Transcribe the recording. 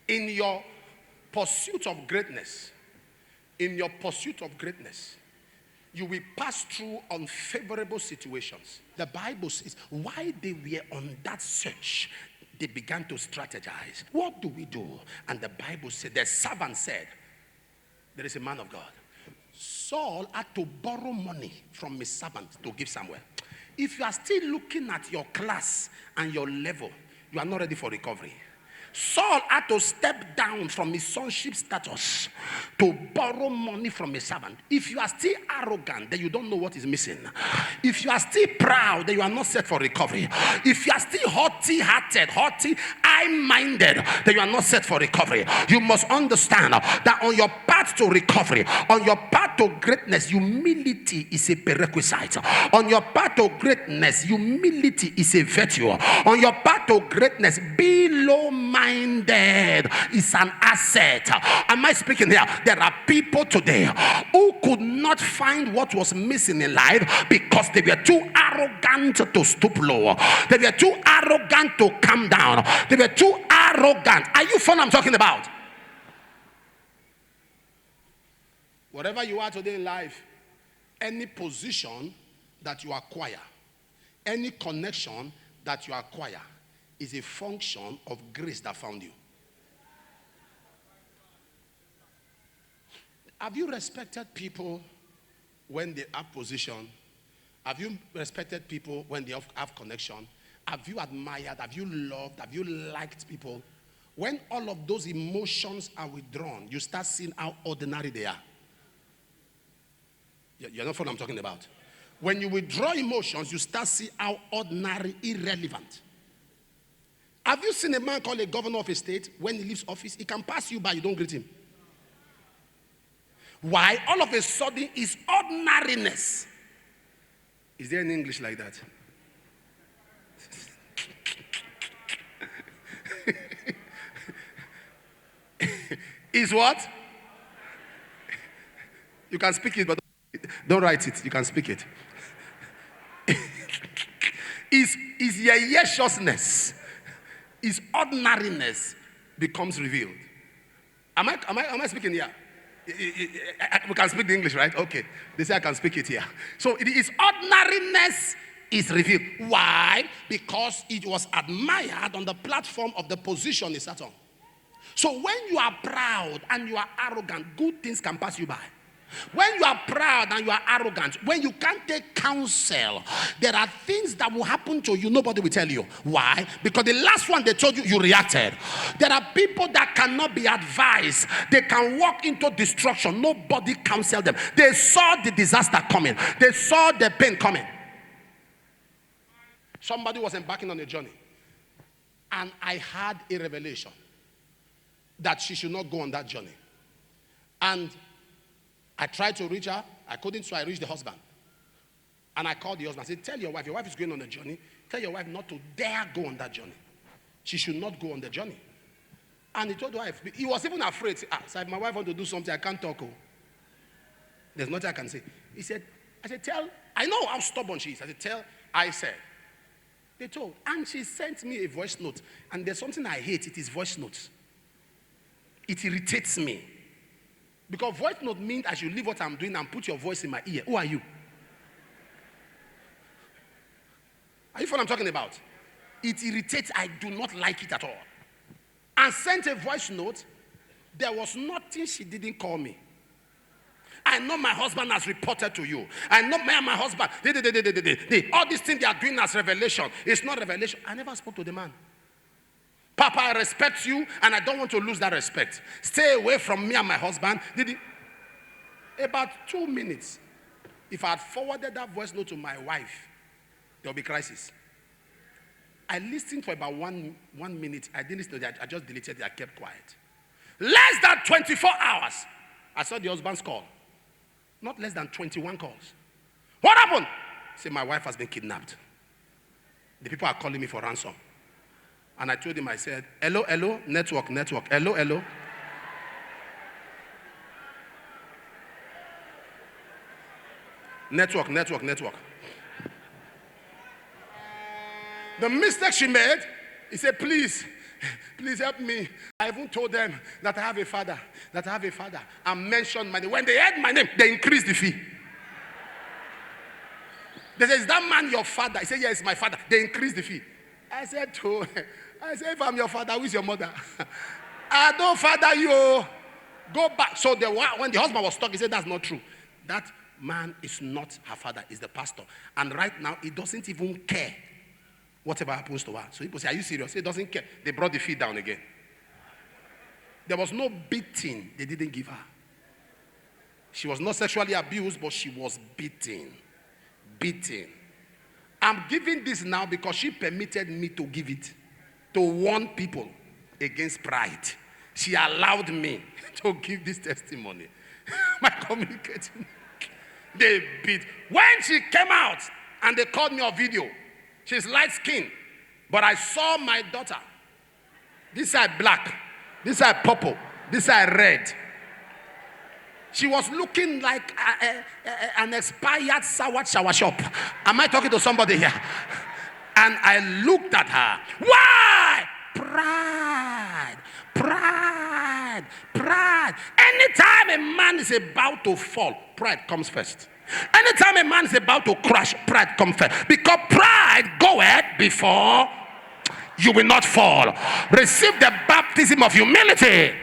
In your pursuit of greatness, you will pass through unfavorable situations. The Bible says, while they were on that search, they began to strategize. What do we do? And the Bible said, the servant said, there is a man of God. Saul had to borrow money from his servant to give Samuel. If you are still looking at your class and your level, you are not ready for recovery. Saul had to step down from his sonship status to borrow money from a servant. If you are still arrogant, then you don't know what is missing. If you are still proud, then you are not set for recovery. If you are still haughty-hearted, high-minded, then you are not set for recovery. You must understand that on your path to recovery, on your path to greatness, humility is a prerequisite. On your path to greatness, humility is a virtue. On your path to greatness, be low-minded is an asset. Am I speaking here? There are people today who could not find what was missing in life because they were too arrogant to stoop low. They were too arrogant to come down. They were too arrogant. Are you following what I'm talking about? Whatever you are today in life, any position that you acquire, any connection that you acquire, is a function of grace that found you. Have you respected people when they have position? Have you respected people when they have connection? Have you admired? Have you loved? Have you liked people? When all of those emotions are withdrawn, you start seeing how ordinary they are. You're not following what I'm talking about. When you withdraw emotions, you start seeing how ordinary, irrelevant. Have you seen a man called a governor of a state? When he leaves office, he can pass you by, you don't greet him. Why? All of a sudden, his ordinariness. Is there any English like that? Is what? You can speak it, but don't write it. You can speak it. Is yeshiousness. His ordinariness becomes revealed. Am I speaking here? We can speak the English, right? Okay. They say I can speak it here. So his ordinariness is revealed. Why? Because it was admired on the platform of the position he sat on. So when you are proud and you are arrogant, good things can pass you by. When you are proud and you are arrogant, when you can't take counsel, there are things that will happen to you, nobody will tell you. Why? Because the last one they told you, you reacted. There are people that cannot be advised. They can walk into destruction. Nobody counsel them. They saw the disaster coming. They saw the pain coming. Somebody was embarking on a journey, and I had a revelation that she should not go on that journey. And I tried to reach her. I couldn't, so I reached the husband. And I called the husband. I said, tell your wife is going on a journey. Tell your wife not to dare go on that journey. She should not go on the journey. And he told the wife, he was even afraid. So if my wife wants to do something, I can't talk. There's nothing I can say. I said, I know how stubborn she is. I said. They told. And she sent me a voice note. And there's something I hate. It is voice notes. It irritates me. Because voice note means I should leave what I'm doing and put your voice in my ear. Who are you? Are you what I'm talking about? It irritates. I do not like it at all. And sent a voice note. There was nothing she didn't call me. I know my husband has reported to you. I know my husband. All these things they are doing as revelation. It's not revelation. I never spoke to the man. Papa, I respect you, and I don't want to lose that respect. Stay away from me and my husband. About 2 minutes. If I had forwarded that voice note to my wife, there will be crisis. I listened for about one minute. I didn't listen to that. I just deleted it. I kept quiet. Less than 24 hours, I saw the husband's call. Not less than 21 calls. What happened? Say, my wife has been kidnapped. The people are calling me for ransom. And I told him, I said, hello, network. Hello. Network. The mistake she made, he said, please, Please help me. I even told them that I have a father. And mentioned my name. When they heard my name, they increased the fee. They said, is that man your father? He said, yes, my father. They increased the fee. I said, if I'm your father, who is your mother? I don't father you. Go back. So when the husband was talking, he said, that's not true. That man is not her father, is the pastor. And right now, he doesn't even care whatever happens to her. So people say, are you serious? He doesn't care. They brought the fee down again. There was no beating they didn't give her. She was not sexually abused, but she was beaten. I'm giving this now because she permitted me to give it, to warn people against pride. She allowed me to give this testimony. Am I communicating? They beat. When she came out and they called me on video, she's light skinned, but I saw my daughter. This side black, this side purple, this side red. She was looking like an expired sour shower shop. Am I talking to somebody here? And I looked at her. Why? Pride. Anytime a man is about to fall, pride comes first. Anytime a man is about to crash, pride comes first. Because pride goeth before you will not fall. Receive the baptism of humility.